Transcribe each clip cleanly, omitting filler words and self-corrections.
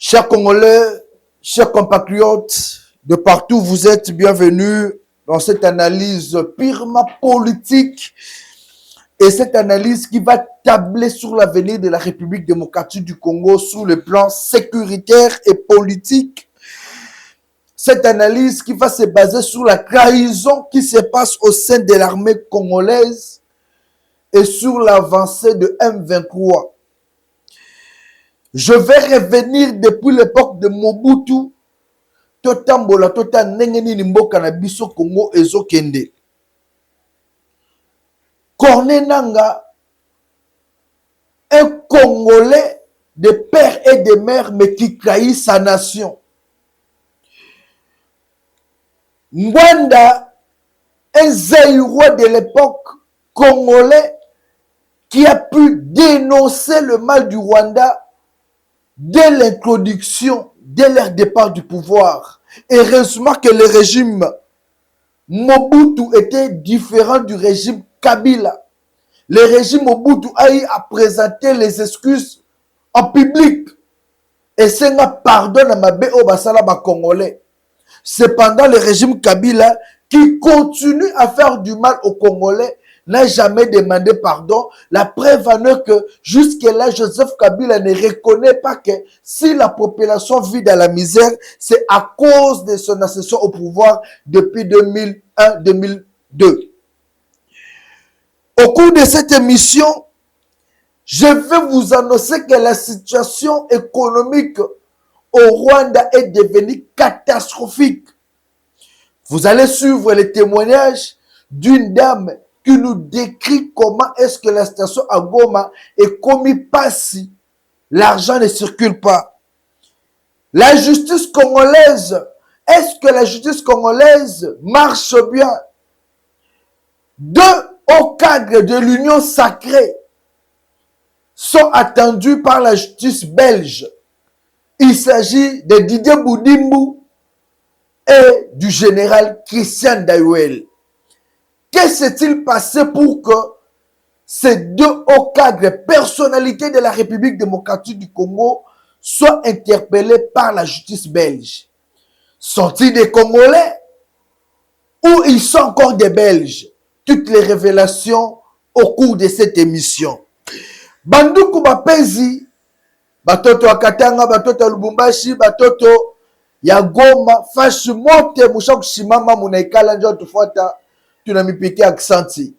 Chers Congolais, chers compatriotes, de partout vous êtes bienvenus dans cette analyse purement politique et cette analyse qui va tabler sur l'avenir de la République démocratique du Congo sur le plan sécuritaire et politique. Cette analyse qui va se baser sur la trahison qui se passe au sein de l'armée congolaise et sur l'avancée de M23. Je vais revenir depuis l'époque de Mobutu. Totambola tota nengeni nimboka na biso Congo ezokende. Corneille Nangaa, un Congolais de père et de mère, mais qui trahit sa nation. Ngwanda, un Zaïrois de l'époque congolais qui a pu dénoncer le mal du Rwanda dès l'introduction, dès leur départ du pouvoir. Heureusement que le régime Mobutu était différent du régime Kabila. Le régime Mobutu a eu à présenter les excuses en public. Et c'est un pardon à ma basala ba Congolais. Cependant, le régime Kabila, qui continue à faire du mal aux Congolais, n'a jamais demandé pardon. La preuve en est que jusque-là, Joseph Kabila ne reconnaît pas que si la population vit dans la misère, c'est à cause de son accession au pouvoir depuis 2001-2002. Au cours de cette émission, je vais vous annoncer que la situation économique au Rwanda est devenue catastrophique. Vous allez suivre les témoignages d'une dame qui nous décrit comment est-ce que la station à Goma est commis pas si l'argent ne circule pas. La justice congolaise, est-ce que la justice congolaise marche bien? Deux hauts cadres de l'Union sacrée sont attendus par la justice belge. Il s'agit de Didier Boudimbu et du général Christian Dayuel. Que s'est-il passé pour que ces deux hauts cadres, personnalités de la République démocratique du Congo, soient interpellés par la justice belge? Sont-ils des Congolais ou ils sont encore des Belges? Toutes les révélations au cours de cette émission. Banduku Bapezi, batoto wa Katanga, batoto wa Lubumbashi, batoto ya Goma, fashi mote musha kushimama munaikala njo tufuata tunamipiki aksanti.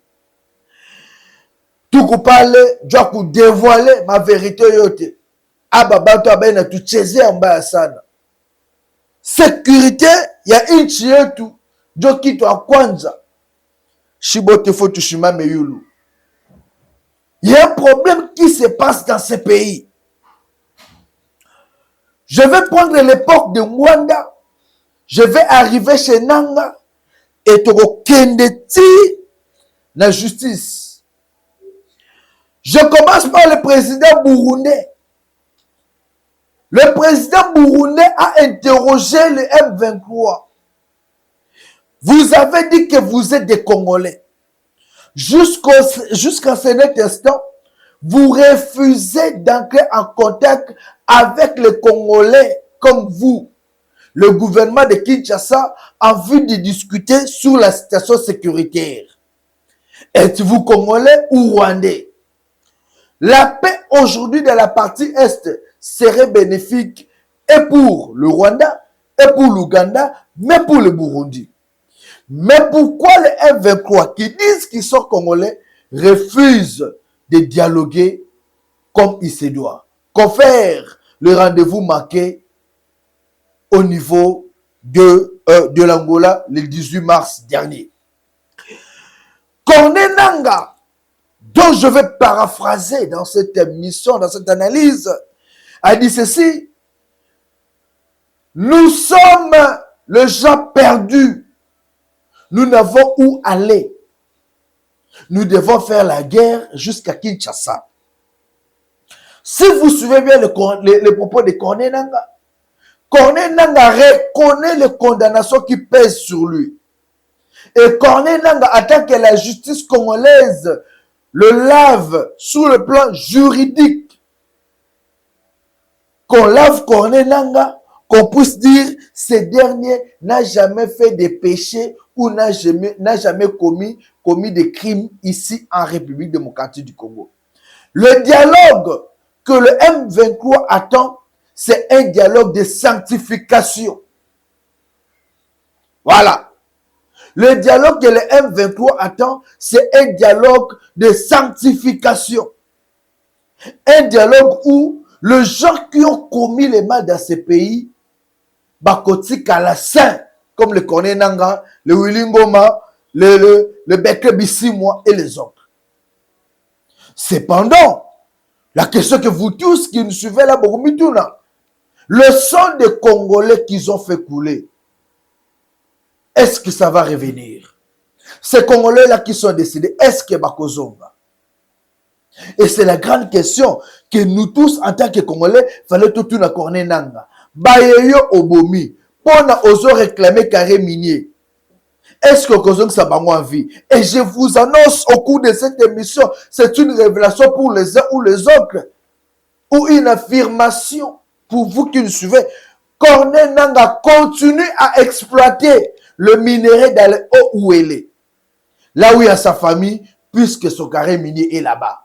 Tukupale jwa kudevoile ma vérité yote. Aba bato abena tuchezea mbaya sana. Sécurité ya inchi yetu njo kitu ya kwanza. Shibote faut tushimame yulu. Il y a un problème qui se passe dans ce pays. Je vais prendre l'époque de Mwanda. Je vais arriver chez Nanga. Et Kendeti, la justice. Je commence par le président burundais. Le président burundais a interrogé le M23. Vous avez dit que vous êtes des Congolais. Jusqu'à cet instant, vous refusez d'entrer en contact avec les Congolais comme vous. Le gouvernement de Kinshasa a envie de discuter sur la situation sécuritaire. Êtes-vous Congolais ou Rwandais? La paix aujourd'hui dans la partie Est serait bénéfique et pour le Rwanda, et pour l'Ouganda, mais pour le Burundi. Mais pourquoi les M23 qui disent qu'ils sont Congolais refusent de dialoguer comme il se doit? Confère le rendez-vous manqué au niveau de l'Angola le 18 mars dernier. Corneille Nangaa, dont je vais paraphraser dans cette émission, dans cette analyse, a dit ceci: nous sommes les gens perdus. Nous n'avons où aller. Nous devons faire la guerre jusqu'à Kinshasa. Si vous suivez bien les propos de Corneille Nangaa, Corneille Nangaa reconnaît les condamnations qui pèsent sur lui. Et Corneille Nangaa attend que la justice congolaise le lave sur le plan juridique. qu'on lave Corneille Nangaa, qu'on puisse dire ce dernier n'a jamais fait de péché ou n'a jamais commis de crimes ici en République démocratique du Congo. Le dialogue que le M23 attend, c'est un dialogue de sanctification. Voilà. Le dialogue que le M23 attend, c'est un dialogue de sanctification. Un dialogue où les gens qui ont commis les mal dans ces pays, Bakotika la saint, comme le Corneille Nangaa, le Willy Ngoma, le Bekele Bisimwa et les autres. Cependant, la question que vous tous qui nous suivez là, le sang des Congolais qu'ils ont fait couler, est-ce que ça va revenir? Ces Congolais-là qui sont décédés, est-ce que Bakozonga? Et c'est la grande question que nous tous, en tant que Congolais, fallait tout à Corneille Nangaa. Bayeyo Obomi, pour oser réclamer carré minier. Est-ce que Kozong ça va moi vie? Et je vous annonce au cours de cette émission, c'est une révélation pour les uns ou les autres, ou une affirmation pour vous qui nous suivez. Corneille Nangaa continue à exploiter le minerai dans le haut où il est. Là où il y a sa famille, puisque son carré minier est là-bas.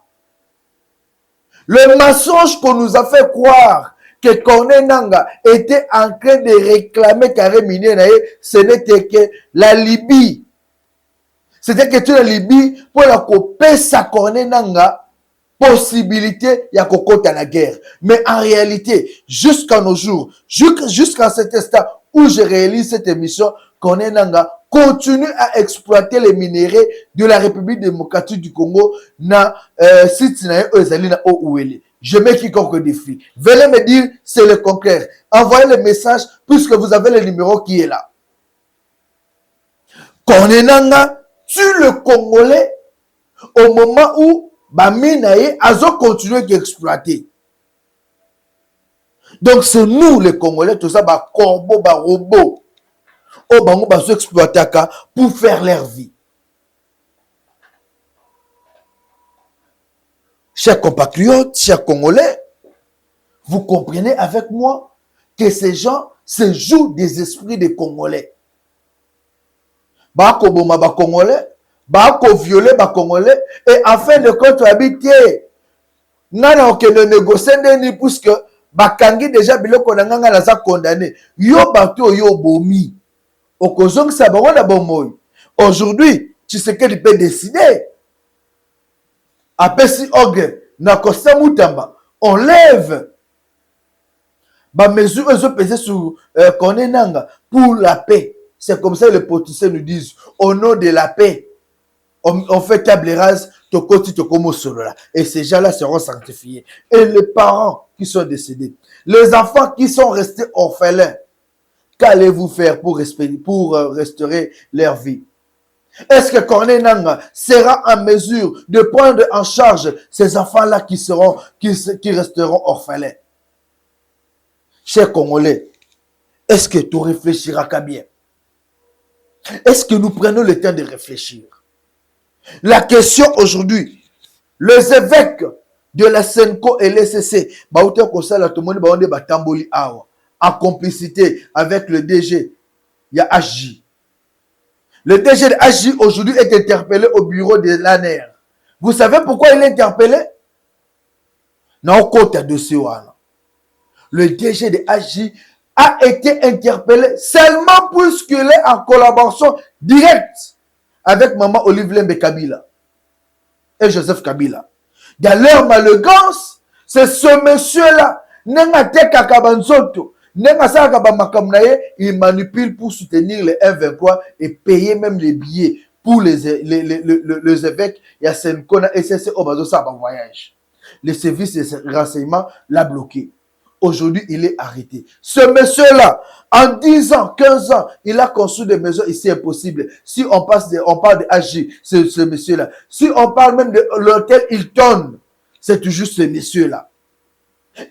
Le mensonge qu'on nous a fait croire que Corneille Nangaa était en train de réclamer carré minier, ce n'était que la Libye. C'était que la Libye pour la couper sa Corneille Nangaa possibilité il y a à la guerre. Mais en réalité, jusqu'à nos jours, jusqu'à cet instant où je réalise cette émission, Corneille Nangaa continue à exploiter les minéraux de la République démocratique du Congo na site na Ezalina Ouele. Je mets quiconque défi. Venez me dire c'est le contraire. Envoyez le message puisque vous avez le numéro qui est là. Corneille Nangaa tue le Congolais au moment où Baminaye a continué d'exploiter. Donc c'est nous les Congolais, tout ça, corbeau, robot. Au bango baso exploiter pour faire leur vie. Chers compatriotes, chers Congolais, vous comprenez avec moi que ces gens se jouent des esprits des Congolais. Bako boma ba Congolais, bako violer ba Congolais, et afin de compte habiter, nana okende négocier ni puisque bakangi déjà biloko na nganga na za condamné. Yo bato yo bomi. Aujourd'hui, tu sais qu'il peut décider. Après si Ogre n'a qu'à Moutamba, on lève. Bah mesure ils peser sur Corneille Nangaa pour la paix. C'est comme ça que les politiciens nous disent au nom de la paix. On fait table rase, et ces gens-là seront sanctifiés. Et les parents qui sont décédés, les enfants qui sont restés orphelins, qu'allez-vous faire pour restaurer leur vie? Est-ce que Corneille Nangaa sera en mesure de prendre en charge ces enfants-là qui resteront orphelins? Chers Congolais, est-ce que tu réfléchiras qu'à bien? Est-ce que nous prenons le temps de réfléchir? La question aujourd'hui, les évêques de la Senko et l'SCC, en complicité avec le DG, il y a AJ. Le DG de AJ aujourd'hui est interpellé au bureau de l'ANER. Vous savez pourquoi il est interpellé? Non, le DG de AJ a été interpellé seulement puisqu'il est en collaboration directe avec Maman Olive Lembe Kabila et Joseph Kabila. Dans leur malégance, c'est ce monsieur-là, il manipule pour soutenir les M23 et payer même les billets pour les évêques. Il y a Senkona et c'est au voyage. Le service de renseignement l'a bloqué. Aujourd'hui, il est arrêté. Ce monsieur-là, en 10 ans, 15 ans, il a construit des maisons ici impossibles. Si on parle de AG, c'est ce monsieur-là. Si on parle même de l'hôtel Hilton, c'est toujours ce monsieur-là.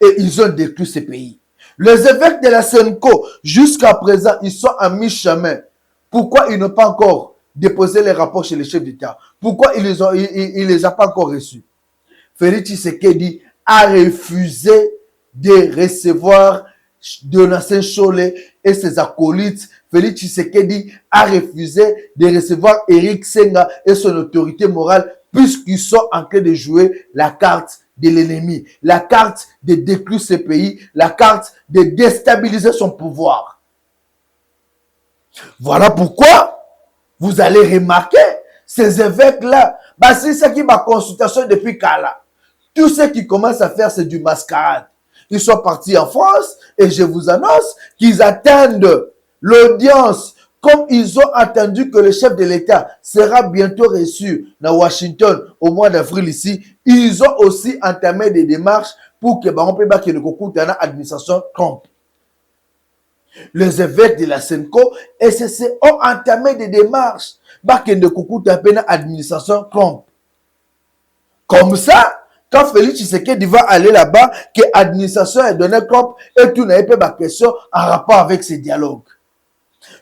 Et ils ont détruit ces pays. Les évêques de la Senko, jusqu'à présent, ils sont à mi-chemin. Pourquoi ils n'ont pas encore déposé les rapports chez les chefs d'État? Pourquoi ils les ont pas encore reçus? Félix Tshisekedi a refusé de recevoir Donatien Chole et ses acolytes. Félix Tshisekedi a refusé de recevoir Eric Senga et son autorité morale puisqu'ils sont en train de jouer la carte de l'ennemi, la carte de détruire ce pays, la carte de déstabiliser son pouvoir. Voilà pourquoi vous allez remarquer ces évêques-là. Bah, c'est ça qui m'a consultation depuis Kala. Tout ce qui commence à faire, c'est du mascarade. Ils sont partis en France et je vous annonce qu'ils attendent l'audience. Comme ils ont attendu que le chef de l'État sera bientôt reçu dans Washington au mois d'avril ici, ils ont aussi entamé des démarches pour que on peut battre le concours de l'administration Trump. Les évêques de la Senko SSC ont entamé des démarches pour que le concours de l'administration Trump. Comme ça, quand Félix Tshisekedi va aller là-bas, que l'administration est donnée Trump et tout n'a pas de question en rapport avec ces dialogues.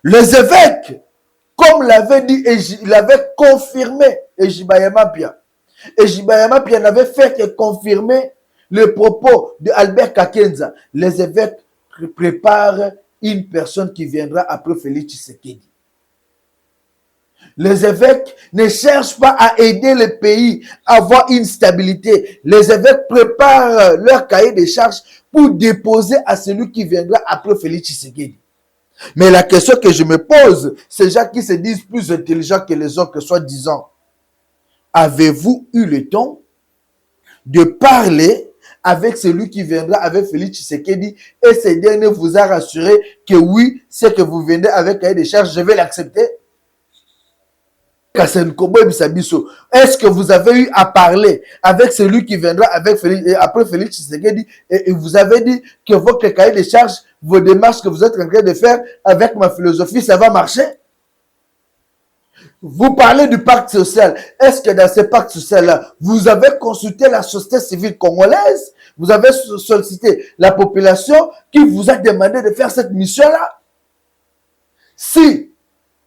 Les évêques, comme l'avait dit, il avait confirmé Ejibayama Pia. Ejibayama Pia n'avait fait que confirmer le propos de Albert Kakenza. Les évêques préparent une personne qui viendra après Félix Tshisekedi. Les évêques ne cherchent pas à aider le pays à avoir une stabilité. Les évêques préparent leur cahier de charges pour déposer à celui qui viendra après Félix Tshisekedi. Mais la question que je me pose, ces gens qui se disent plus intelligents que les autres, soi-disant, avez-vous eu le temps de parler avec celui qui viendra avec Félix Tshisekedi et ce dernier vous a rassuré que oui, ce que vous venez avec cahier de charges, je vais l'accepter? Est-ce que vous avez eu à parler avec celui qui viendra avec Félix, après Félix Tshisekedi et vous avez dit que votre cahier de charges, vos démarches que vous êtes en train de faire avec ma philosophie, ça va marcher? Vous parlez du pacte social. Est-ce que dans ce pacte social-là, vous avez consulté la société civile congolaise? Vous avez sollicité la population qui vous a demandé de faire cette mission-là? Si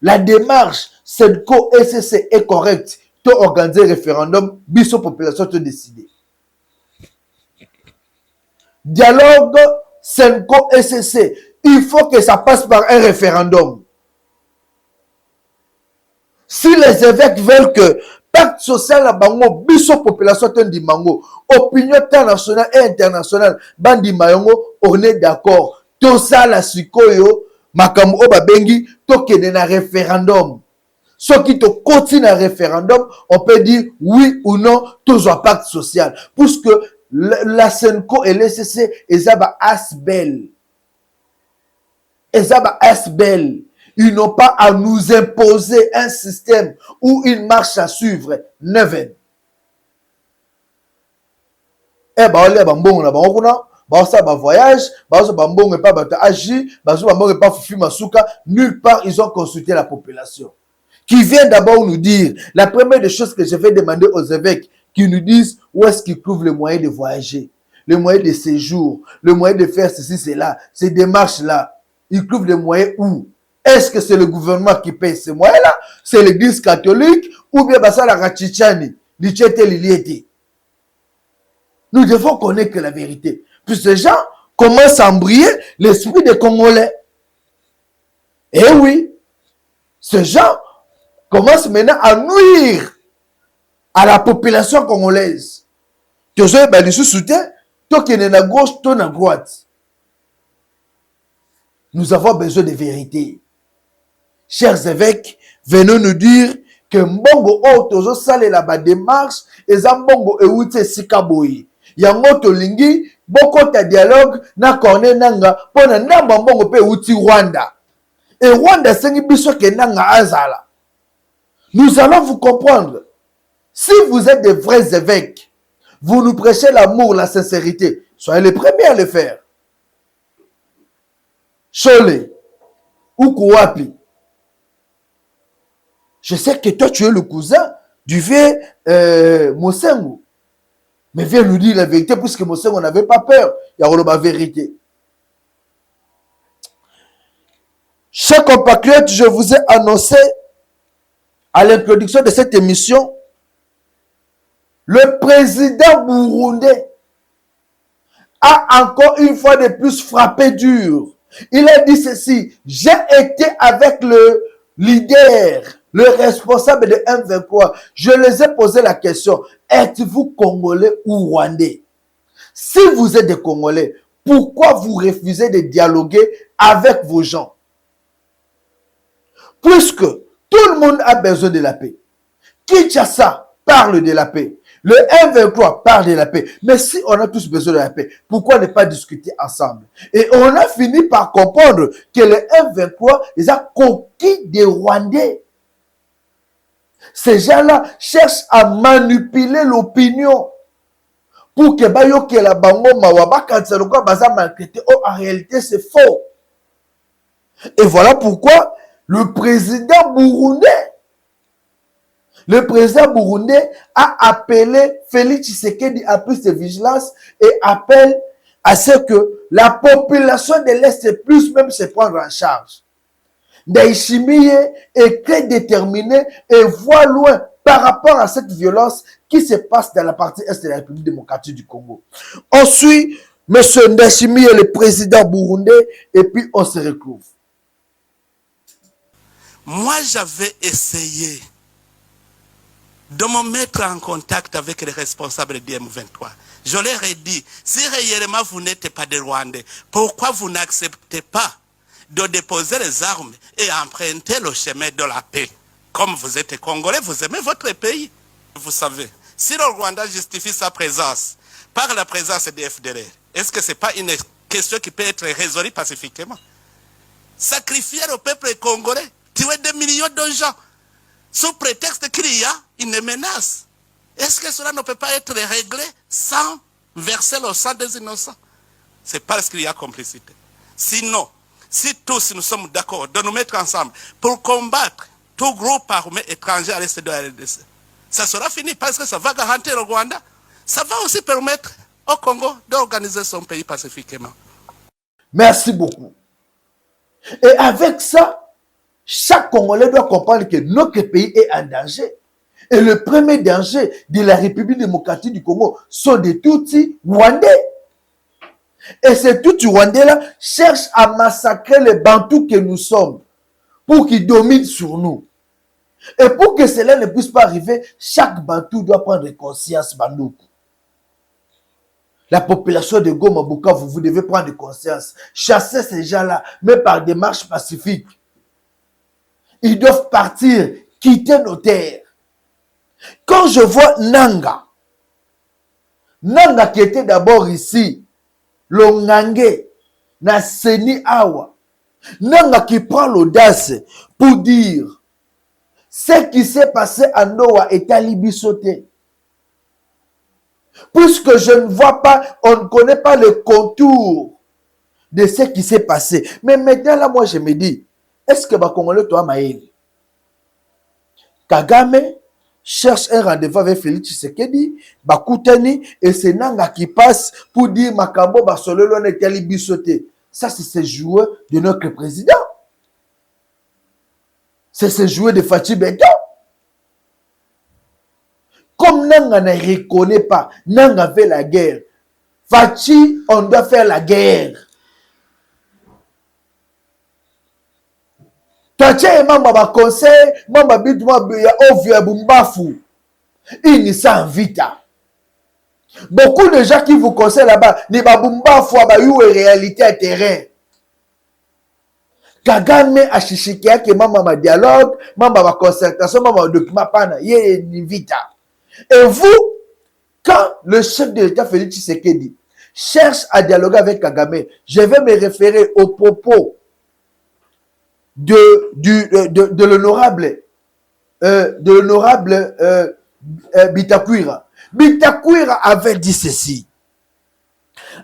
la démarche Senko SSC est correcte, tu organiser un référendum, biso population te décider. Dialogue Senko SSC, il faut que ça passe par un référendum. Si les évêques veulent que pacte social la bango, biso population te dimango, opinion internationale et internationale, bandi mayongo, on est d'accord. Tout ça la sikoyo, makambo oba bengi, tokene na référendum. Ceux qui te continuent un référendum, on peut dire oui ou non, toujours un pacte social. Puisque la Senko et l'SCC, ils ont asbel. Ils ont asbel. Ils n'ont pas à nous imposer un système ou une marche à suivre. Neven. Eh ben, on est bon là, on a voyage, on pas agi, on pas fufu masuka. Nulle part ils ont consulté la population. Qui vient d'abord nous dire, la première des choses que je vais demander aux évêques, qui nous disent où est-ce qu'ils trouvent le moyen de voyager, le moyen de séjour, le moyen de faire ceci, cela, ces démarches-là. Ils trouvent les moyens où? Est-ce que c'est le gouvernement qui paye ces moyens-là? C'est l'église catholique ou bien ça la Rachichani, l'Iliété? Nous devons connaître la vérité. Puis ces gens commencent à embrayer l'esprit des Congolais. Eh oui, ces gens commence maintenant à nuire à la population congolaise. Tu sais, ben, les soutien, toi qui es à gauche, toi à droite. Nous avons besoin de vérité. Chers évêques, venez nous dire que Mbongo o tozo sale la ba démarche et za Mbongo euti sikaboyi. Yango to lingi boko ta dialogue na corner nanga pona ndamba Mbongo pe euti Rwanda. Et Rwanda sengi biso ke nanga azala. Nous allons vous comprendre. Si vous êtes des vrais évêques, vous nous prêchez l'amour, la sincérité, soyez les premiers à le faire. Chole ou Kouapi. Je sais que toi, tu es le cousin du vieux Mosengo. Mais viens nous dire la vérité, puisque Mosengo n'avait pas peur. Il y a la vérité. Chers compatriotes, je vous ai annoncé à l'introduction de cette émission, le président burundais a encore une fois de plus frappé dur. Il a dit ceci: j'ai été avec le leader, le responsable de M23. Je les ai posé la question: êtes-vous Congolais ou Rwandais? Si vous êtes des Congolais, pourquoi vous refusez de dialoguer avec vos gens? Puisque tout le monde a besoin de la paix. Kinshasa parle de la paix. Le M23 parle de la paix. Mais si on a tous besoin de la paix, pourquoi ne pas discuter ensemble? Et on a fini par comprendre que le M23 les a conquis des Rwandais. Ces gens-là cherchent à manipuler l'opinion pour que la bango mawaba en réalité c'est faux. Et voilà pourquoi le président burundais a appelé Félix Tshisekedi à plus de vigilance et appelle à ce que la population de l'Est puisse même se prendre en charge. Ndayishimiye est très déterminé et voit loin par rapport à cette violence qui se passe dans la partie est de la République démocratique du Congo. On suit M. Ndayishimiye, le président burundais, et puis on se retrouve. Moi, j'avais essayé de me mettre en contact avec les responsables du M23. Je leur ai dit, si réellement vous n'êtes pas des Rwandais, pourquoi vous n'acceptez pas de déposer les armes et emprunter le chemin de la paix? Comme vous êtes Congolais, vous aimez votre pays. Vous savez, si le Rwanda justifie sa présence par la présence des FDLR, est-ce que ce n'est pas une question qui peut être résolue pacifiquement? Sacrifier le peuple congolais, tuer des millions de gens, sous prétexte qu'il y a une menace. Est-ce que cela ne peut pas être réglé sans verser le sang des innocents? C'est parce qu'il y a complicité. Sinon, si tous nous sommes d'accord de nous mettre ensemble pour combattre tout groupe armé étranger à l'est de la RDC, ça sera fini parce que ça va garantir le Rwanda. Ça va aussi permettre au Congo d'organiser son pays pacifiquement. Merci beaucoup. Et avec ça, chaque Congolais doit comprendre que notre pays est en danger. Et le premier danger de la République démocratique du Congo sont des Tutsis rwandais. Et ces Tutsis rwandais-là cherchent à massacrer les Bantous que nous sommes pour qu'ils dominent sur nous. Et pour que cela ne puisse pas arriver, chaque Bantou doit prendre conscience, Bandoukou. La population de Goma, Bukavu, vous devez prendre conscience. Chasser ces gens-là, mais par des marches pacifiques. Ils doivent partir, quitter nos terres. Quand je vois Nanga qui était d'abord ici, Longangé, Naseni Awa, Nanga qui prend l'audace pour dire ce qui s'est passé à Noa est à Libisoté. Puisque je ne vois pas, on ne connaît pas le contour de ce qui s'est passé. Mais maintenant, là, moi, je me dis, est-ce que Congolais, toi, Maïli, Kagame cherche un rendez-vous avec Félix Tshisekedi, Bakoutani, et c'est Nanga qui passe pour dire Makambo, Basololo, Netali Bissoté. Ça, c'est ce joueur de notre président. C'est ce joueur de Fachi Beton. Comme Nanga ne reconnaît pas, Nanga fait la guerre. Fachi, on doit faire la guerre. Taché mamba ba conseil, mamba bitu ya ovia bumbafu. Il n'y s'invita. Beaucoup de gens qui vous conseillent là-bas, ni ba bumbafu ba yu réalité à terrain. Kagame a chichikia ke mamba ma dialogue, mamba ba concertation, mamba document pana, ye ni vita. Et vous, quand le chef de l'État Félix Tshisekedi cherche à dialoguer avec Kagame, je vais me référer aux propos de l'honorable Bitakwira. Bitakwira avait dit ceci: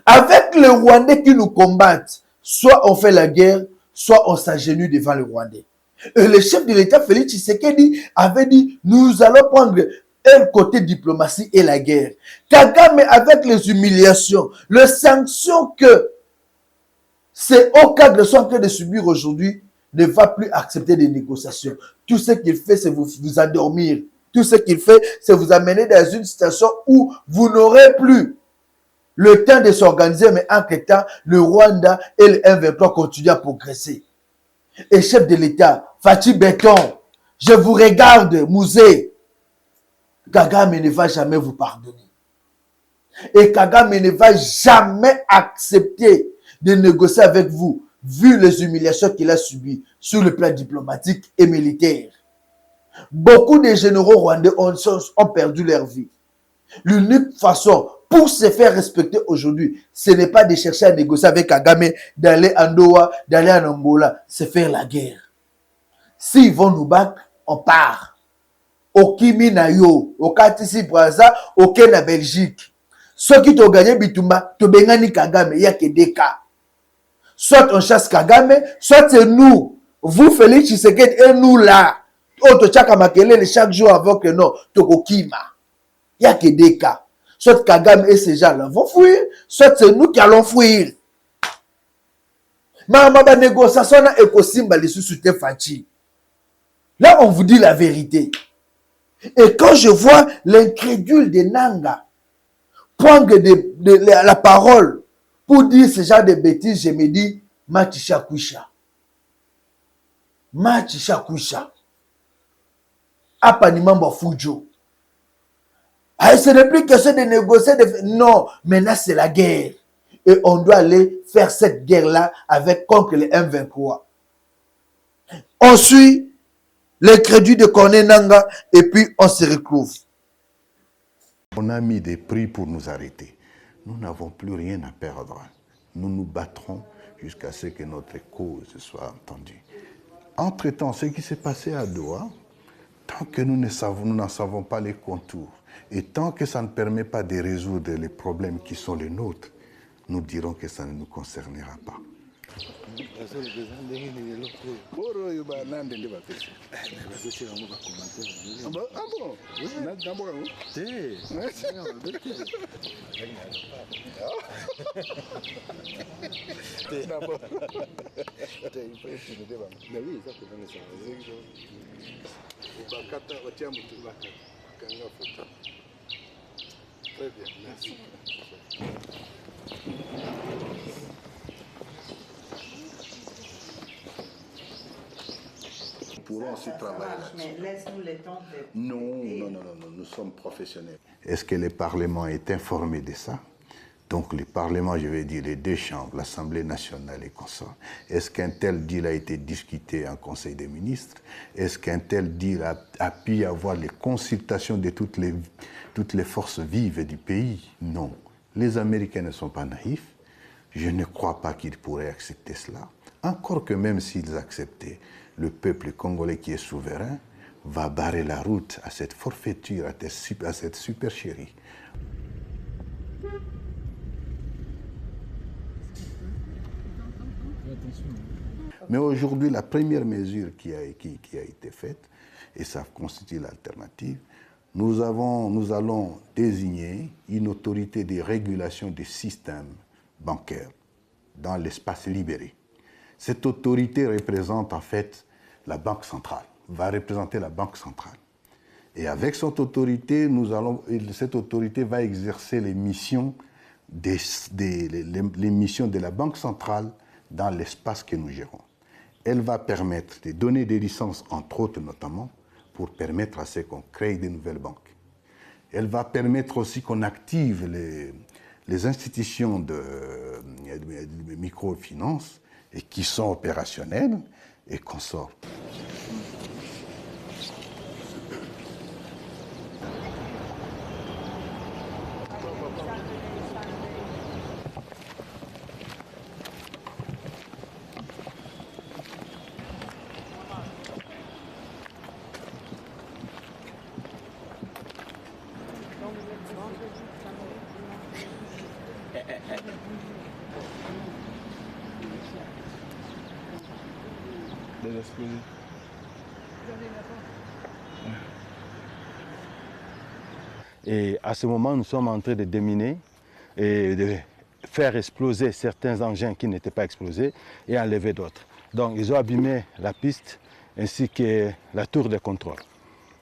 avec les Rwandais qui nous combattent, soit on fait la guerre, soit on s'agenouille devant les Rwandais. Et le chef de l'État Félix Tshisekedi avait dit, nous allons prendre un côté diplomatie et la guerre. Kagame, avec les humiliations, les sanctions que ces hauts cadres sont en train de subir aujourd'hui, ne va plus accepter des négociations. Tout ce qu'il fait, c'est vous endormir. Tout ce qu'il fait, c'est vous amener dans une situation où vous n'aurez plus le temps de s'organiser, mais entre-temps, le Rwanda et le M23 continuent à progresser. Et chef de l'État, Fachi Béton, je vous regarde, Mouzé. Kagame ne va jamais vous pardonner. Et Kagame ne va jamais accepter de négocier avec vous, vu les humiliations qu'il a subies sur le plan diplomatique et militaire. Beaucoup de généraux rwandais ont perdu leur vie. L'unique façon pour se faire respecter aujourd'hui, ce n'est pas de chercher à négocier avec Kagame, d'aller en Doha, d'aller en Angola, c'est faire la guerre. S'ils vont nous battre, on part. Au Kimi na yo, au Katisi Braza, au Kenya Belgique. Ceux qui t'ont gagné Bitumba, te bengani Kagame, il n'y a que des cas. Soit on chasse Kagame, soit c'est nous. Vous, Félix Tshisekedi, et nous là. On te tchaka makelele chaque jour avant que non, toko Kima. Il n'y a que des cas. Soit Kagame et ces gens-là vont fuir, soit c'est nous qui allons fuir. Mais ma négociation est possible sous Fachi. Là, on vous dit la vérité. Et quand je vois l'incrédule de Nanga prendre la parole pour dire ce genre de bêtises, je me dis, Matisha Kwisha. Matisha Kwisha. Apanimamba Fujo. Ce n'est plus question de négocier. Non, maintenant c'est la guerre. Et on doit aller faire cette guerre-là contre les M23. On suit les crédits de Corneille Nanga et puis on se retrouve. On a mis des prix pour nous arrêter. Nous n'avons plus rien à perdre. Nous nous battrons jusqu'à ce que notre cause soit entendue. Entre-temps, ce qui s'est passé à Doha, tant que nous n'en savons pas les contours, et tant que ça ne permet pas de résoudre les problèmes qui sont les nôtres, nous dirons que ça ne nous concernera pas. Très bien, merci. Nous pourrons aussi travailler là-dessus. Mais laisse-nous le temps de... Non, nous sommes professionnels. Est-ce que le Parlement est informé de ça? Donc le Parlement, je vais dire les deux chambres, l'Assemblée nationale et consorts. Est-ce qu'un tel deal a été discuté en Conseil des ministres? Est-ce qu'un tel deal a pu avoir les consultations de toutes les forces vives du pays? Non. Les Américains ne sont pas naïfs. Je ne crois pas qu'ils pourraient accepter cela. Encore que même s'ils acceptaient, le peuple congolais qui est souverain va barrer la route à cette forfaiture, à cette supercherie. Mais aujourd'hui, la première mesure qui a été faite, et ça constitue l'alternative, nous allons désigner une autorité de régulation des systèmes bancaires dans l'espace libéré. Cette autorité représente en fait la Banque centrale, va représenter la Banque centrale. Et avec cette autorité, cette autorité va exercer les missions les missions de la Banque centrale dans l'espace que nous gérons. Elle va permettre de donner des licences, entre autres notamment, pour permettre à ce qu'on crée de nouvelles banques. Elle va permettre aussi qu'on active les institutions de microfinance et qui sont opérationnelles et qu'on sort. Et à ce moment, nous sommes en train de déminer et de faire exploser certains engins qui n'étaient pas explosés et enlever d'autres. Donc ils ont abîmé la piste ainsi que la tour de contrôle.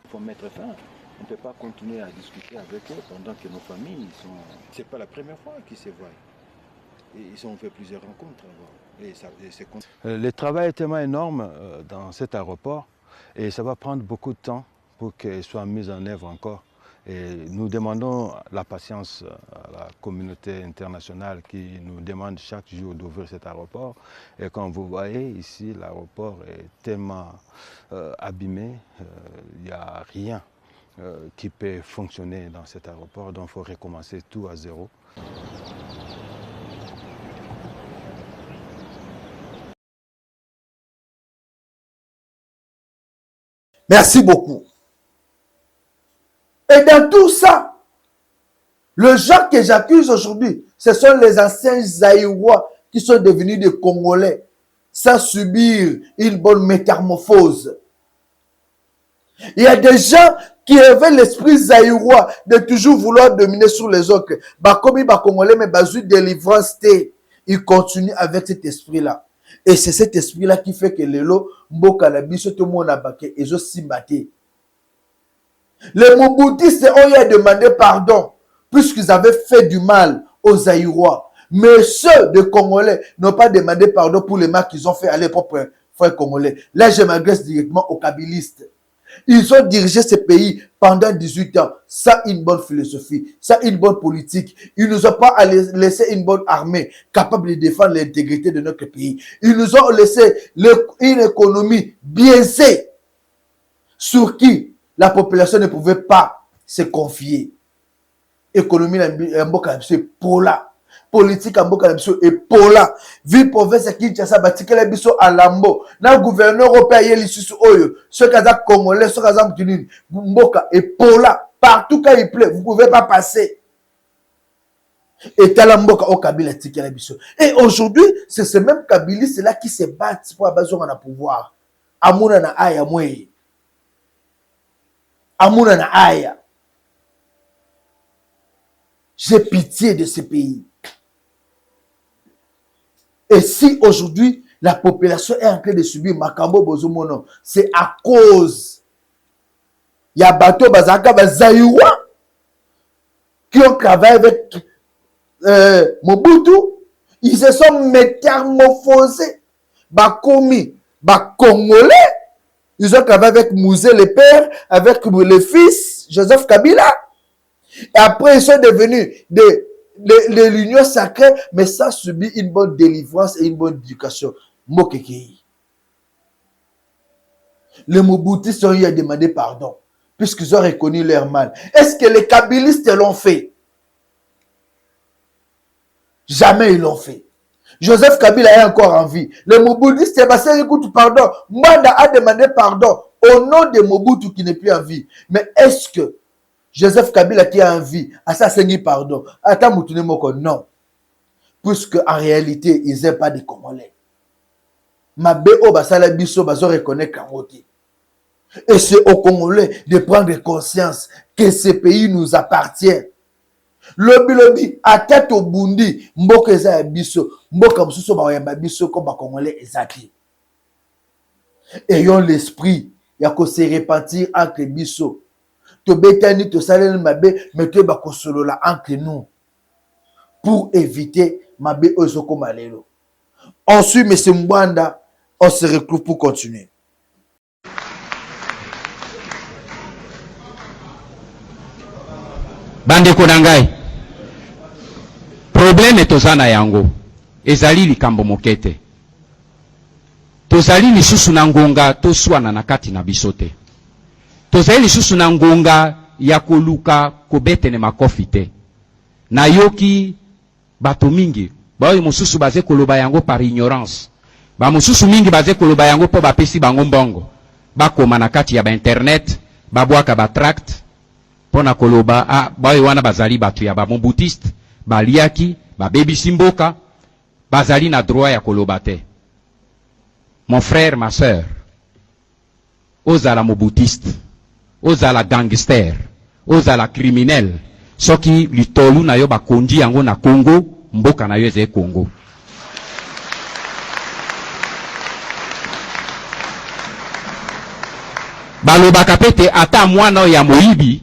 Il faut mettre fin On ne peut pas continuer à discuter avec eux pendant que nos familles sont... C'est pas la première fois qu'ils se voient. Et ils ont fait plusieurs rencontres avant. Le travail est tellement énorme dans cet aéroport et ça va prendre beaucoup de temps pour qu'il soit mis en œuvre encore. Et nous demandons la patience à la communauté internationale qui nous demande chaque jour d'ouvrir cet aéroport. Et comme vous voyez ici, l'aéroport est tellement abîmé, il n'y a rien qui peut fonctionner dans cet aéroport, donc il faut recommencer tout à zéro. Merci beaucoup. Et dans tout ça, le gens que j'accuse aujourd'hui, ce sont les anciens Zaïrois qui sont devenus des Congolais sans subir une bonne métamorphose. Il y a des gens qui avaient l'esprit zaïrois de toujours vouloir dominer sur les autres. Comme ils sont Congolais, mais ils ont délivrance. Ils continuent avec cet esprit-là. Et c'est cet esprit-là qui fait que les lots, Mboka la biso, tout le monde a baqué, ils ont si batté. Les Mobutistes ont demandé pardon, puisqu'ils avaient fait du mal aux Zaïrois. Mais ceux de Congolais n'ont pas demandé pardon pour les mal qu'ils ont fait à leurs propres frères congolais. Là, je m'adresse directement aux kabylistes. Ils ont dirigé ce pays pendant 18 ans, sans une bonne philosophie, sans une bonne politique. Ils ne nous ont pas laissé une bonne armée capable de défendre l'intégrité de notre pays. Ils nous ont laissé une économie biaisée sur qui la population ne pouvait pas se confier. Économie c'est pour là. Politique et pour là. Ville province qui Kinshasa batikela biso à Lambo. Na gouverneur européen yelisusu oyo. Ceux qui sont congolais, ceux qui sont mtunini. Mboka et pour là. Partout quand il plaît, vous ne pouvez pas passer. Et Talamboka au Kabila tikela biso. Et aujourd'hui, c'est ce même Kabiliste là qui se battent pour avoir un pouvoir. Amuna na aya mwe. Amuna na aya. J'ai pitié de ce pays. Et si aujourd'hui, la population est en train de subir Makambo Bozomono, c'est à cause il y a Bato Bazaka Bazaïwa qui ont travaillé avec Mobutu. Ils se sont métamorphosés. Bakomi, Congolais. Ils ont travaillé avec Mouzé le père, avec le fils, Joseph Kabila. Et après, ils sont devenus l'union sacrée, mais ça subit une bonne délivrance et une bonne éducation. Mokekei. Les Mobutistes ont eu à demander pardon, puisqu'ils ont reconnu leur mal. Est-ce que les Kabylistes l'ont fait? Jamais ils l'ont fait. Joseph Kabila est encore en vie. Les Mobutistes, écoute, pardon. Mwanda a demandé pardon au nom de Mobutu qui n'est plus en vie. Mais est-ce que Joseph Kabila qui a envie, à ça c'est pardon. Attends, non. Puisque en réalité, ils n'aiment pas des Congolais. Ma BO basala biso bazo reconnaître Kangote. Et c'est aux Congolais de prendre conscience que ce pays nous appartient. Lobby à tête au bundi, mboka eza biso, mboka mususu ba yamba biso comme ba Congolais ezaki. Ayons l'esprit ya ko se repentir entre biso. To betani to salel mabe meto ba kosolola entre nous pour éviter mabe ozoko malelo. Ensuite monsieur Mbanda, on se retrouve pour continuer. Bandeko nangai, problème tozana yango ezali likambo mokete. Tozali lisusu na ngonga toswana na kati na bisote. Tozali lisusu na ngonga ya koluka kobetene makofi te. Na yoki bato mingi baoyo mosusu baze koloba yango par ignorance. Ba mosusu mingi baze koloba yango po bapesi bango mbongo. Bakoma na kati ya ba internet, babwaka ba tract pona koloba baoyo wana bazali bato ya ba Mobutiste, baliaki, babebisi mboka, bazali na droit ya koloba te. Mon frère, ma sœur, ozala Mobutiste, ozala gangster, ozala criminel, soki litolu na yo bakondi yango na Congo, mboka na yo eze Congo. Balobaka pete ata mwana ya moyibi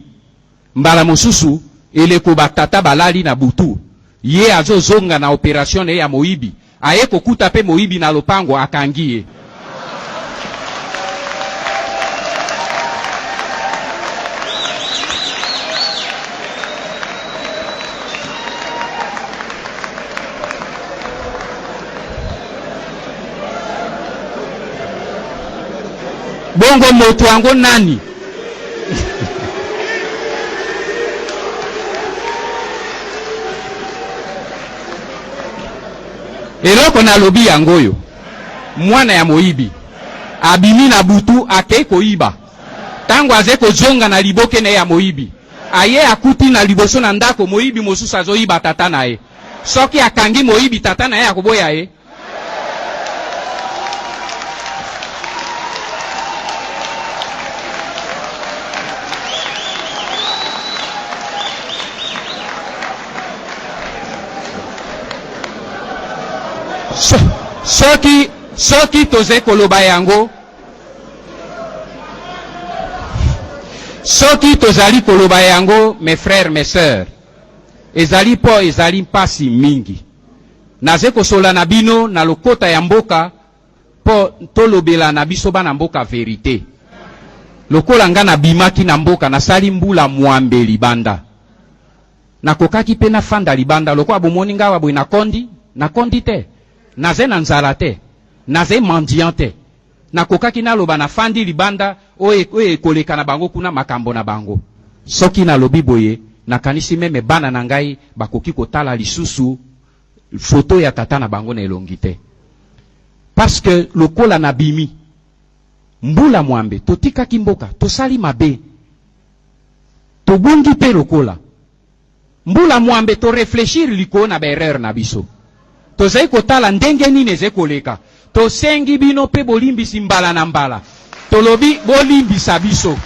mbala mosusu eleko batata balali na butu ye azozonga na operation ya moibi aye kokuta pe moibi na lopango akangie. Bongo moto yango nani? Eloko na lobi yango yo mwana ya moibi abimi na butu akei koiba tango aze kozonga na liboke na ya moibi aye akuti na liboso na ndako moibi mosusu azoiba tata na ye soki akangi moibi tata na ye akoboya ye. Soki toze koloba yango, soki tozali koloba yango, mes frères, mes sœurs, ezali po ezali mpasi mingi. Naze kosola na bino na lokota ya mboka po tolobela na biso bana mboka verite. Lokola nga na bimaki na mboka nasali mbula mwambe libanda. Nakokaki pe na fanda libanda lokola bomoni nga wabwe na kondi te. Naze na nzala te, naze mendiant te. Nakokaki naloba na fandi libanda oye koleka na bango kuna makambo na bango. Soki na lobi boye, nakanisi meme bana na ngai bakoki kotala lisusu foto ya tata na bango na elongi te. Parce que lokola na bimi, mbula mwambe, totika kimboka, tosali mabe, tobungi pe lokola. Mbula mwambe to réfléchir liko na berrer na biso. Tozai kotala ndenge nini eze koleka. Tosengi bino pe bolimbisi mbala na mbala. Tolobi bolimbisa biso.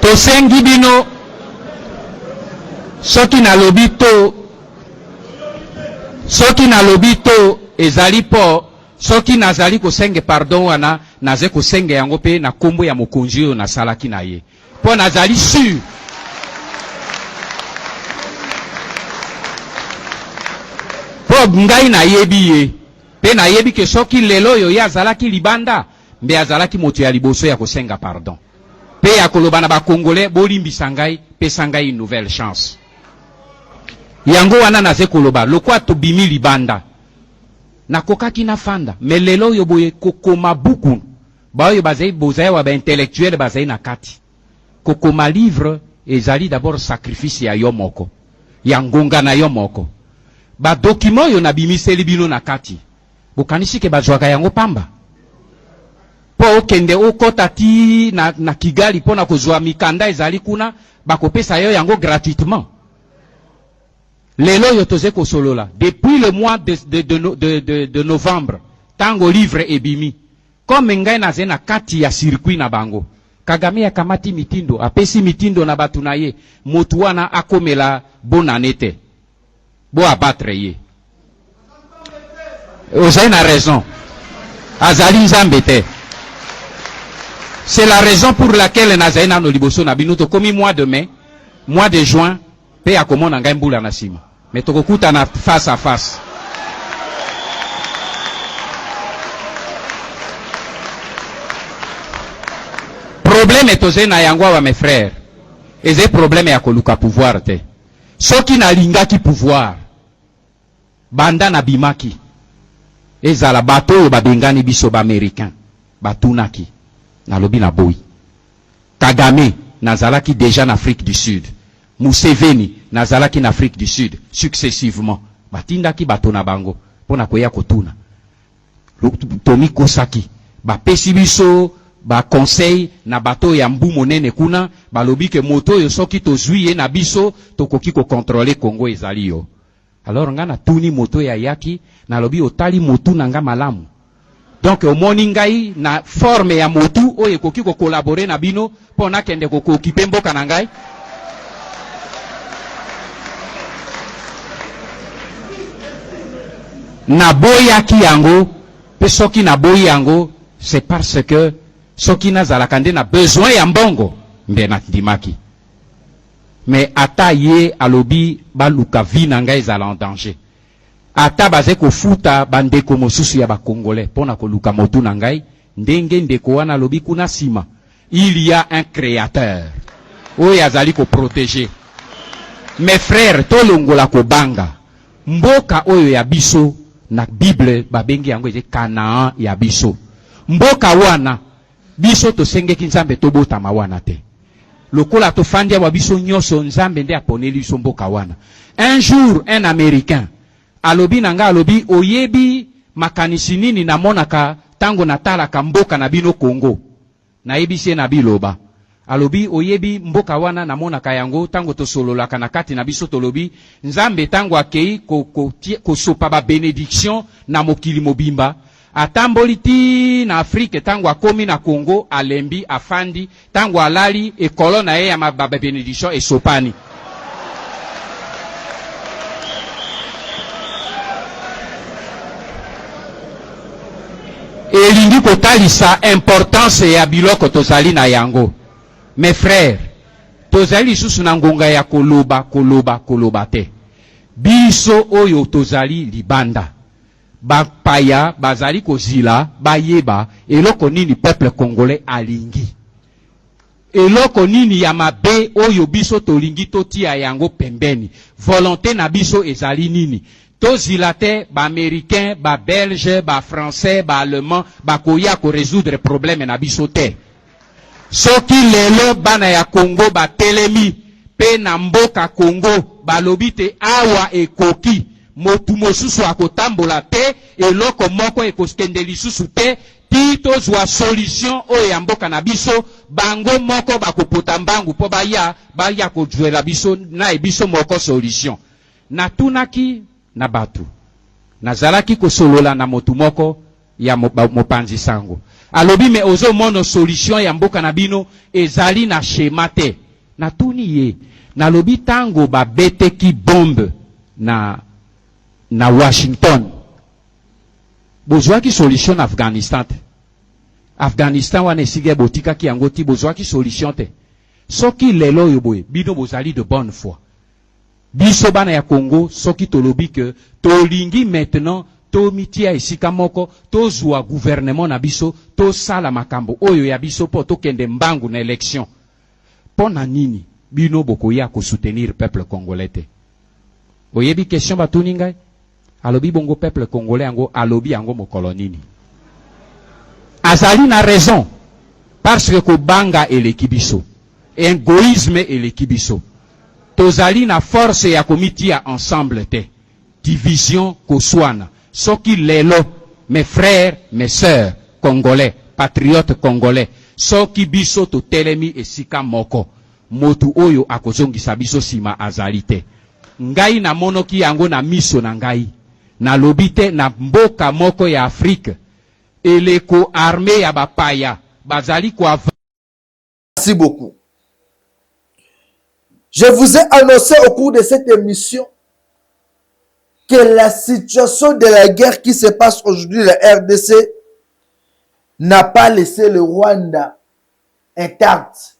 Tosengi bino soki na lobito ezali po soki nazali kosenge pardon wana naze kosenge yango pe na kombo ya mokonzi oyo nasalaki na ye po nazali sûr po ngai na yebi ye pe na yebi ke soki lelo yo ya azalaki libanda mbe azalaki moto ya liboso ya kosenga pardon pe ya koloba na ba Congolais bolimbisa ngai pesa ngai une nouvelle chance. Yango wana naze koloba lokwa tobimi libanda nakokaki na fanda melelo yo boye kokoma buku ba yo bazai bozaya wa ba intellectuel bazai na kati kokoma livre ezali d'abord sacrifice ya yo moko ya ngonga na yo moko ba document yo na bimiseli bino na kati bokanisi ke bazwaka yango pamba po okende okota ti na Kigali pona kozwa mikanda ezali kuna bakopesa yo yango gratuitement. Lelo yo toze kosolola depuis le mois de novembre tango livre ebimi comme ngai naze na kati ya circuit na bango Kagame ya kamati mitindo apesi mitindo na batu na ye motu wana akomela bonane te bo abatre ye ozai na raison azali nzambe te. C'est la raison pour laquelle nazaina no liboso na bino to komi mois de mai, mois de juin, pe akomona ngai mbula na sima. Mais tokokuta na face à face. Problème etoze na yangwa wa mes frères. Eze problème ya koluka pouvoir te. Soki na lingaki pouvoir. Banda na bimaki. Ezala bato babengani biso ba américain. Batunaki. Nalobi na boy. Kagame nazalaki déjà en Afrique du Sud. Museveni nazalaki en Afrique du Sud successivement. Batindaki bato na bango pona koya kotuna. Tomi Kosaki ba pesi biso ba conseil na bato ya mbu monene kuna balobi ke moto yo soki tozwi na biso tokoki ko contrôler Congo ezali yo. Alors nga na tuni moto ya yaki na lobi otali motu na nga malamu. Donc omoni ngai na forme ya motu oyo ekoki ko collaborer na bino pona kende ko occuper mboka na ngai. Na boyaki yango pe soki na boyi yango c'est parce que soki nazalaka nde na besoin ya mbongo mbe na ndimaki. Mais ata ye alobi baluka vi na ngai ezala en danger. Ata baze kofuta bandeko mosusu ya bakongolais pona koluka motu na ngai ndenge ndeko wana alobi kuna sima. Il y a un créateur. Oyo azali ko protéger. Mes frères tolongola ko banga. Mboka oyo ya biso na Bible babengi yango eze Canaan ya biso. Mboka wana biso tosengeki Nzambe tobotama wana te. Lokola tofandi wa biso nyoso Nzambe nde aponeli biso mboka wana. Un jour un Américain alobi nanga alobi oyebi makanisi nini na monaka tango natalaka mboka na bino Congo. Na yebise na biloba. Alobi oyebi mboka wana na monaka yango tango tosololaka na kati na biso tolobi Nzambe tango akei ko sopa ba bénédiction na mokili mobimba. Atamboli ti na Afrique tango akomi na Congo alembi afandi tango alali ekolo na ye ya ba bénédiction esopani. Elingi kotalisa importance ya biloko tozali na yango. Mes frères, tozali susu na ngonga ya koloba te. Biso oyo tozali libanda. Bapaya bazali kozila bayeba eloko nini peuple congolais alingi. Eloko nini ya mabe oyo biso tolingi totia yango pembeni. Volonté na biso ezali nini. Tozila te ba américain, ba belge, ba français, ba allemand, ba koya ko résoudre problème na biso te. Soki lelo bana ya Congo ba telemi pe na mboka Congo balobi te awa ekoki motu mosusu akotambola te eloko moko ekoskende lisusu te ti tozwa solution oyo ya mboka na biso bango moko bakopota mbangu po baya kojuela biso na biso moko solution. Natunaki na batu nazalaki kosolola na motu moko ya mopanzi sango alobi me ozo mono solution ya mboka na bino ezali na schéma te. Natuni ye nalobi tango babeteki bombe na Washington bozwaki solution na Afghanistan te. Afghanistan wana esige botika ki yango ti bozwaki solution te. Soki lelo yoboye bino bozali de bonne foi. Biso bana ya Congo soki tolobi ke tolingi maintenant to mitia esika moko tozwa gouvernement na biso to sala makambo oyo ya biso po to kende mbangu na élection. Pona nini bino bokoya ko soutenir peuple congolais te. Boyebi question batuni ngai alobi bongo peuple congolais yango alobi yango mokolo nini. Azali na raison parce que ko banga eleki biso. Égoïsme eleki biso. Tozali na force ya komitia ensemble te. Division koswana. Soki lelo, mes frères, mes sœurs, congolais, patriotes congolais, soki biso to telemi esika moko, motu oyo akozongisa biso sima azali te. Ngai na monoki yango na miso na ngai, na lobite na mboka moko ya Afrique, eleko armée ya bapaya, bazali kwa. Merci beaucoup. Je vous ai annoncé au cours de cette émission que la situation de la guerre qui se passe aujourd'hui, la RDC, n'a pas laissé le Rwanda intact.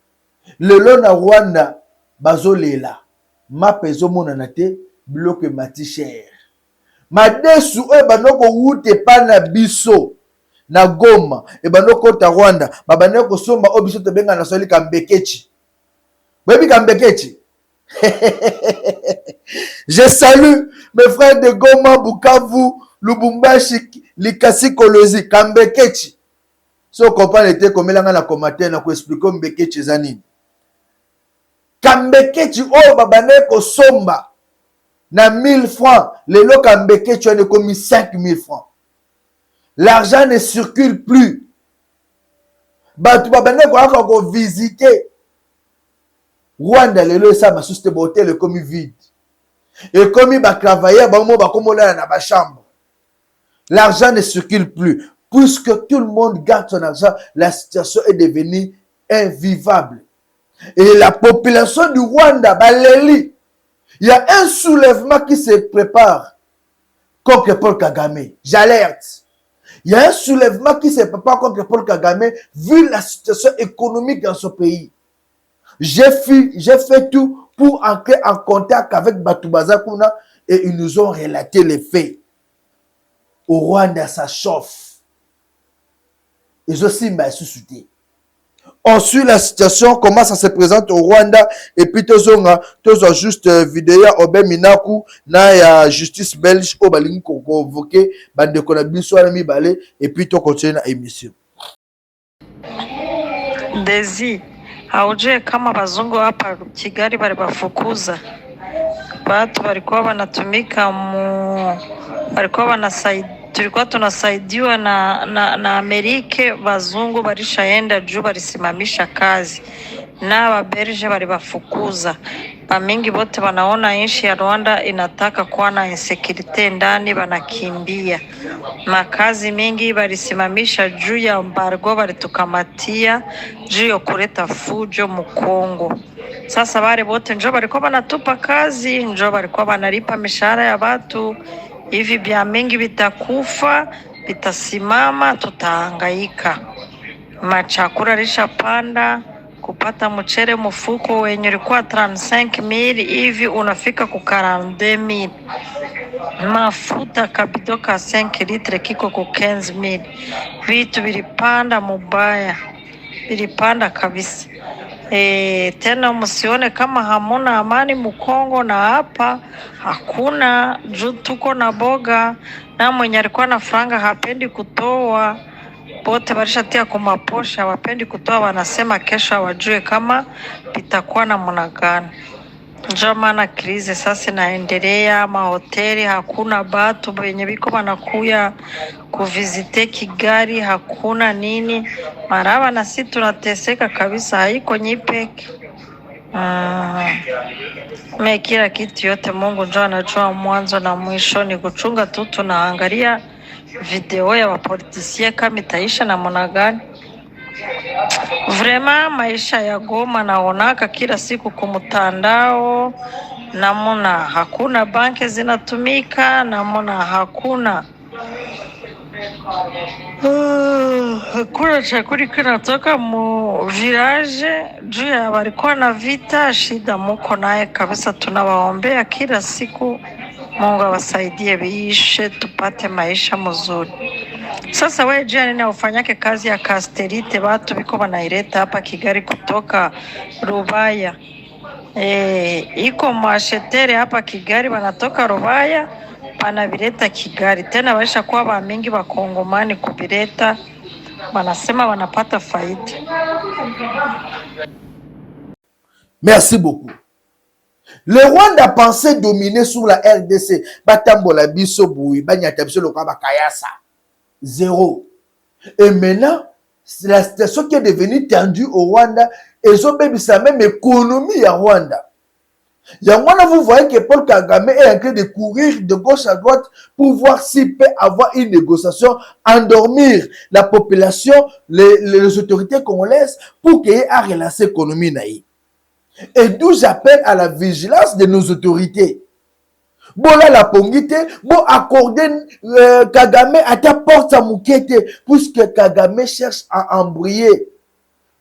Le long na Rwanda, bazolela. Ma peso monanate, bloque mati cher. Ma desu e banoko wute pa na biso, na Goma, e banoko ta Rwanda, babaneko somba obiso te benga na soli kambekechi. Webi kambekechi. Je salue mes frères de Goma, Bukavu, Lubumbashi, Likasi, Kolozi, Kambekechi. Si on comprend l'été comme il y a un commentaire, on peut expliquer Kambekechi Zanini. Kambekechi, oh, babaneko somba. Na 1000 francs, les lots Kambekechi, on a commis 5000 francs. L'argent ne circule plus. Batu babende ko visiter Rwanda lelo ça ma société hôtel comme vide. Et comme ba travailler ba mo ba komola na ba chambre. L'argent ne circule plus. Puisque tout le monde garde son argent, la situation est devenue invivable. Et la population du Rwanda, Baleli, il y a un soulèvement qui se prépare contre Paul Kagame. J'alerte. Il y a un soulèvement qui se prépare contre Paul Kagame vu la situation économique dans ce pays. J'ai fait tout pour entrer en contact avec Batubaza Kuna et ils nous ont relaté les faits. Au Rwanda, ça chauffe. Et aussi, m'a suscité. On suit la situation, comment ça se présente au Rwanda, et puis tous ont juste vidéo Obé Minaku, na ya justice belge, au balingi convoqué, bande de konabiso mi balé, et puis tout continue la émission. Dezi, haujue kama wazungu hapa Kigali waliwafukuza watu walikuwa wanatumika walikuwa wanasaidia, tulikuwa tunasaidiwa na Amerika. Wazungu walishaenda juu, walisimamisha kazi na waberge waliwafukuza. Bamingi bote wanaona nchi ya Rwanda inataka kuwa na insecurity ndani, wanakimbia. Makazi mingi walisimamisha juu ya embargo walitukamatia juu ya kuleta fujo mu Kongo. Sasa wale bote njo walikuwa wanatupa kazi, njo walikuwa wanalipa mishahara ya watu. Hivi vya mingi vitakufa, vitasimama, tutahangaika. Machakula lishapanda, kupata mchere mfuko wenye ulikuwa 35,000 hivi unafika ku 42,000. Mafuta kabido ka 5 litre kiko ku 15,000. Vitu vilipanda mubaya, vilipanda kabisa. Tena msione kama hamuna amani Mkongo, na hapa hakuna juu tuko na boga, na mwenye alikuwa na franga hapendi kutoa, bote walishatia kumaposha, wapendi kutoa, wanasema kesho wajue kama pitakuwa na munagani. Ndio maana krizi sasa inaendelea, mahoteli hakuna batu benye biko banakuya kuvizite Kigali, hakuna nini. Maraba na sisi tunateseka kabisa, haiko nyipeke. Kila kitu yote Mungu ndio anajua mwanzo na mwisho, ni kuchunga tu. Tunaangalia video ya wapolitisia kama itaisha na mwana gani. Vrema maisha ya Goma naonaka kila siku kumutandao, namuna hakuna banki zinatumika, namuna hakuna hakuna chakula kinatoka mu village juu ya walikuwa na vita. Shida muko naye kabisa, tunawaombea kila siku Mungu awasaidie biishe, tupate maisha mzuri. Sasa wewe je, nini ufanyake kazi ya kasterite watu biko banaileta hapa Kigali kutoka Rubaya? Iko mashetere hapa Kigali wanatoka Rubaya banabileta Kigali, tena baisha kuwa ba mingi bakongomani kubileta, wanasema wanapata faida. Merci beaucoup. Le Rwanda pensait dominer sur la RDC. Batambola biso boui, banyata biso loka bakayasa. Zéro. Et maintenant, c'est la situation qui est devenue tendue au Rwanda. Et ils ont même sa même économie à Rwanda. Yangwana, vous voyez que Paul Kagame est en train de courir de gauche à droite pour voir s'il peut avoir une négociation, endormir la population, les autorités congolaises pour qu'il y ait à relancer l'économie naïe. Et d'où j'appelle à la vigilance de nos autorités. Bon là la pongite, bon accorder Kagame à ta porte à Moukete, puisque Kagame cherche à embrayer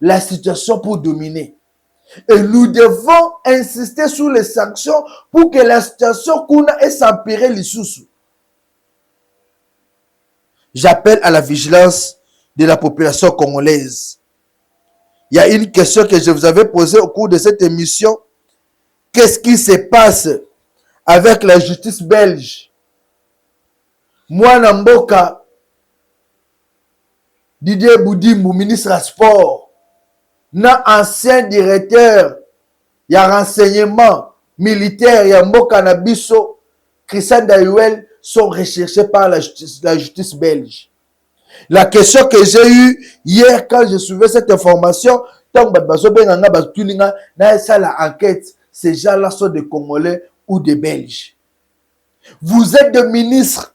la situation pour dominer. Et nous devons insister sur les sanctions pour que la situation kuna ait s'empirer les sous. J'appelle à la vigilance de la population congolaise. Il y a une question que je vous avais posée au cours de cette émission. Qu'est-ce qui se passe avec la justice belge? Mwana Mboka, Didier Boudimou, ministre à sport, na ancien directeur, il y a renseignement militaire, il y a Mboka Nabiso, Christian Dayuel, sont recherchés par la justice belge. La question que j'ai eue hier quand je suivais cette information, tant que la enquête, ces gens-là sont des Congolais ou des Belges. Vous êtes des ministres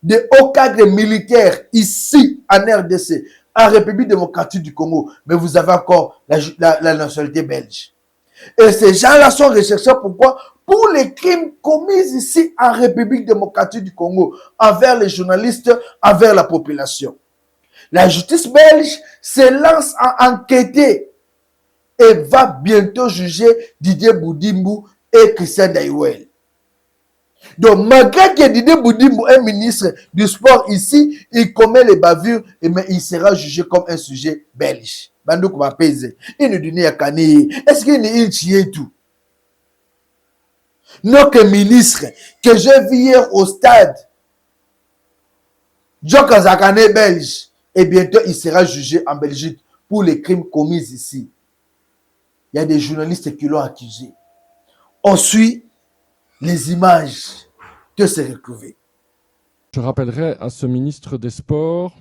de hauts cadres militaires ici en RDC, en République démocratique du Congo, mais vous avez encore la nationalité belge. Et ces gens-là sont recherchés pourquoi? Pour les crimes commis ici en République démocratique du Congo, envers les journalistes, envers la population. La justice belge se lance à enquêter et va bientôt juger Didier Boudimbu et Christian Daiwel. Donc, malgré que Didier Boudimbu est ministre du sport ici, il commet les bavures, mais il sera jugé comme un sujet belge. Bandouk va peser. Il nous dit est-ce qu'il est tout? Notre ministre que j'ai vu hier au stade, John Kazakane belge, et bientôt il sera jugé en Belgique pour les crimes commis ici. Il y a des journalistes qui l'ont accusé. On suit les images que c'est retrouvé. Je rappellerai à ce ministre des Sports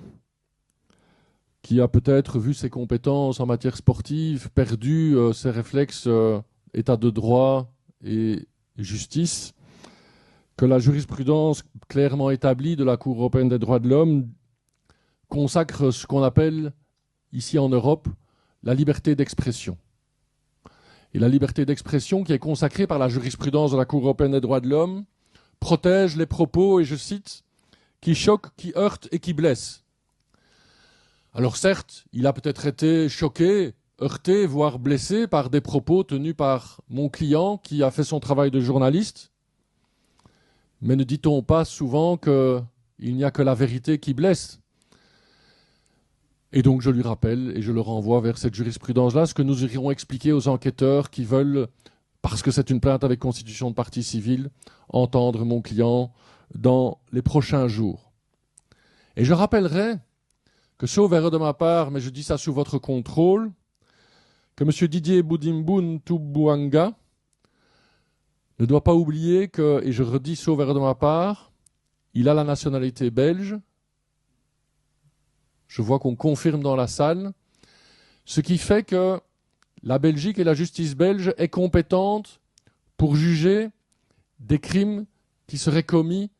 qui a peut-être vu ses compétences en matière sportive, perdu ses réflexes état de droit et justice, que la jurisprudence clairement établie de la Cour européenne des droits de l'homme consacre ce qu'on appelle, ici en Europe, la liberté d'expression. Et la liberté d'expression, qui est consacrée par la jurisprudence de la Cour européenne des droits de l'homme, protège les propos, et je cite, qui choquent, qui heurtent et qui blessent. Alors certes, il a peut-être été choqué, heurté, voire blessé par des propos tenus par mon client qui a fait son travail de journaliste. Mais ne dit-on pas souvent qu'il n'y a que la vérité qui blesse? Et donc je lui rappelle et je le renvoie vers cette jurisprudence-là, ce que nous irons expliquer aux enquêteurs qui veulent, parce que c'est une plainte avec constitution de partie civile, entendre mon client dans les prochains jours. Et je rappellerai que, sauf erreur de ma part, mais je dis ça sous votre contrôle, que M. Didier Boudimbu Ntubwanga ne doit pas oublier que, et je redis sauf erreur de ma part, il a la nationalité belge. Je vois qu'on confirme dans la salle, ce qui fait que la Belgique et la justice belge est compétente pour juger des crimes qui seraient commis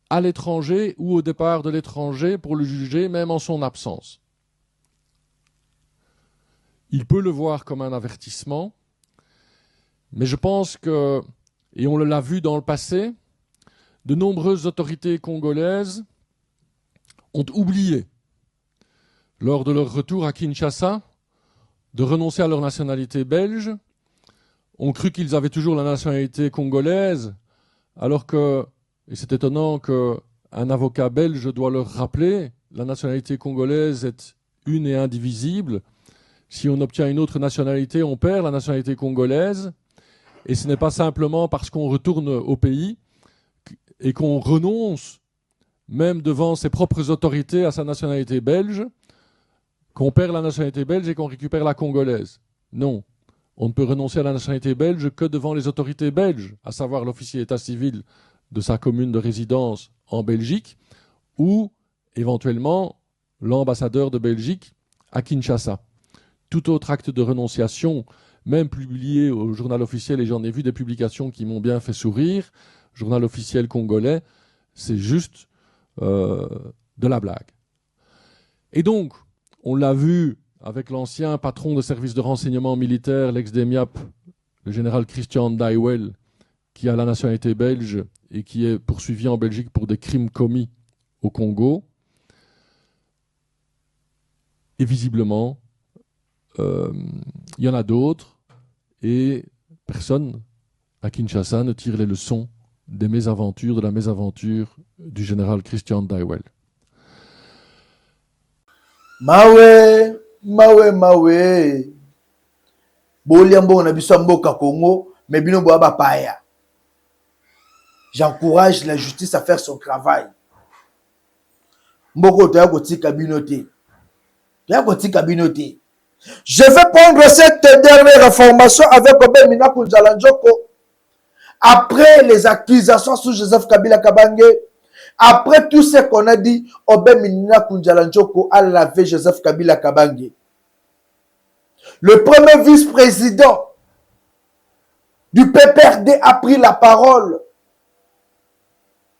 à l'étranger ou au départ de l'étranger, pour le juger même en son absence. Il peut le voir comme un avertissement, mais je pense que, et on l'a vu dans le passé, de nombreuses autorités congolaises ont oublié, lors de leur retour à Kinshasa, de renoncer à leur nationalité belge, ont cru qu'ils avaient toujours la nationalité congolaise, alors que, et c'est étonnant qu'un avocat belge doit leur rappeler, la nationalité congolaise est une et indivisible. Si on obtient une autre nationalité, on perd la nationalité congolaise, et ce n'est pas simplement parce qu'on retourne au pays et qu'on renonce, même devant ses propres autorités, à sa nationalité belge, qu'on perd la nationalité belge et qu'on récupère la congolaise. Non, on ne peut renoncer à la nationalité belge que devant les autorités belges, à savoir l'officier d'état civil de sa commune de résidence en Belgique ou éventuellement l'ambassadeur de Belgique à Kinshasa. Tout autre acte de renonciation, même publié au journal officiel, et j'en ai vu des publications qui m'ont bien fait sourire, journal officiel congolais, c'est juste de la blague. Et donc, on l'a vu avec l'ancien patron de service de renseignement militaire, l'ex-DEMIAP, le général Christian Daiwel, qui a la nationalité belge et qui est poursuivi en Belgique pour des crimes commis au Congo. Et visiblement, il y en a d'autres, et personne à Kinshasa ne tire les leçons des mésaventures, de la mésaventure du général Christian Daiwel. Mawe. Boliambo na biso mboka Congo, mais bino boa bapaya. J'encourage la justice à faire son travail. Mboko toya kotika binoté. Je vais prendre cette dernière information avec Obemina Kunzalanjoko. Après les accusations sur Joseph Kabila Kabange, Après tout ce qu'on a dit, Obeminina Kunjalanjoko a lavé Joseph Kabila Kabange. Le premier vice-président du PPRD a pris la parole.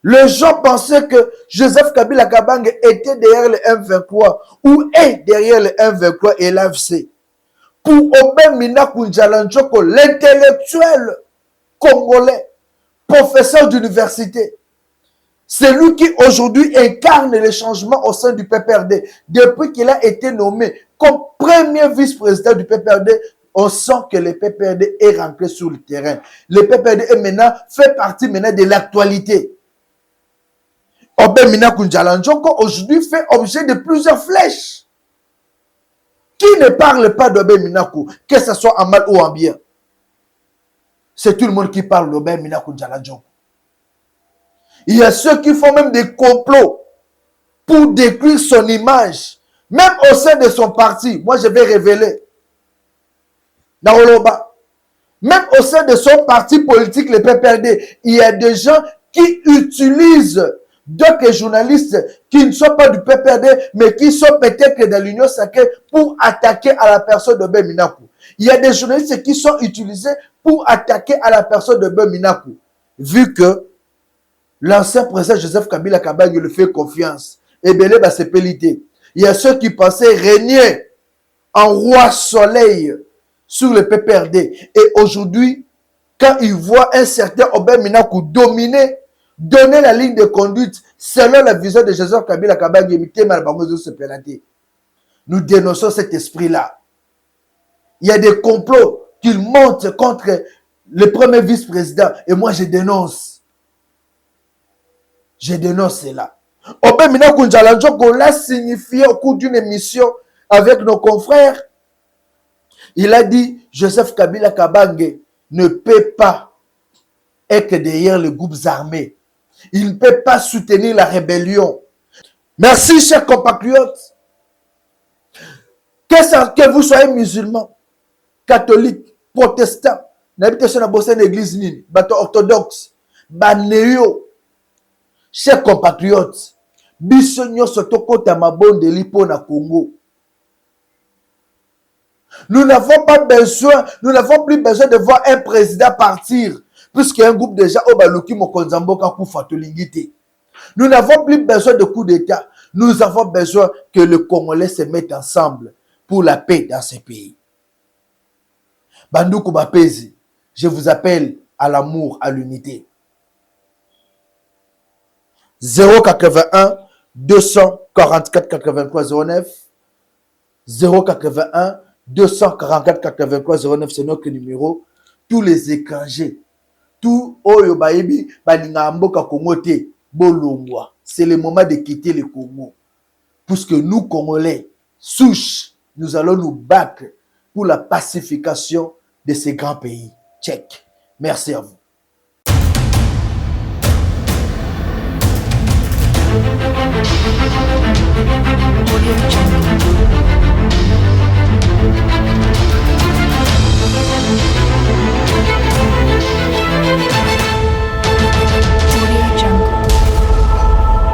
Les gens pensaient que Joseph Kabila Kabange était derrière le M23 ou est derrière le M23 et l'AFC. Pour Obeminina Kunjalanjoko, l'intellectuel congolais, professeur d'université, c'est lui qui aujourd'hui incarne les changements au sein du PPRD. Depuis qu'il a été nommé comme premier vice-président du PPRD, on sent que le PPRD est rentré sur le terrain. Le PPRD est maintenant, fait partie maintenant de l'actualité. Obeminina Kunjalanjoko aujourd'hui fait objet de plusieurs flèches. Qui ne parle pas d'Obeminina, que ce soit en mal ou en bien? C'est tout le monde qui parle d'Obeminina Kunjalanjoko. Il y a ceux qui font même des complots pour détruire son image, même au sein de son parti. Moi, je vais révéler. Même au sein de son parti politique, le PPRD, il y a des gens qui utilisent d'autres journalistes qui ne sont pas du PPRD, mais qui sont peut-être dans l'Union sacrée pour attaquer à la personne de Obeminina. Il y a des journalistes qui sont utilisés pour attaquer à la personne de Obeminina. Vu que l'ancien président Joseph Kabila Kabange lui fait confiance. Et bien, c'est pélité. Il y a ceux qui pensaient régner en roi soleil sur le PPRD. Et aujourd'hui, quand ils voient un certain Obeminina dominer, donner la ligne de conduite selon la vision de Joseph Kabila Kabange, nous dénonçons cet esprit-là. Il y a des complots qu'ils montent contre le premier vice-président. Et moi, je dénonce. Je dénonce cela. Obeminina Kunjalanjoko l'a signifié au cours d'une émission avec nos confrères. Il a dit, Joseph Kabila Kabange ne peut pas être derrière les groupes armés. Il ne peut pas soutenir la rébellion. Merci, chers compatriotes. Que vous soyez musulmans, catholiques, protestants, n'habitez pas dans l'église, orthodoxe, néo. Chers compatriotes, bisogno sotokota mabonde lipo na Congo. Nous n'avons plus besoin de voir un président partir, puisqu'il y a un groupe déjà au Baluki Mokonzamboka Koufatolingite. Nous n'avons plus besoin de coup d'État. Nous avons besoin que le Congolais se mette ensemble pour la paix dans ce pays. Bandoukou Bapezi, je vous appelle à l'amour, à l'unité. 081 244 83 09 081 244 83 09, c'est notre numéro. Tous les étrangers, tout Oyo Baebi, Baningamboka Kongote, Bolongwa, c'est le moment de quitter le Congo. Puisque nous, Congolais, souches, nous allons nous battre pour la pacification de ces grands pays. Tchèque. Merci à vous. Audio Jungle.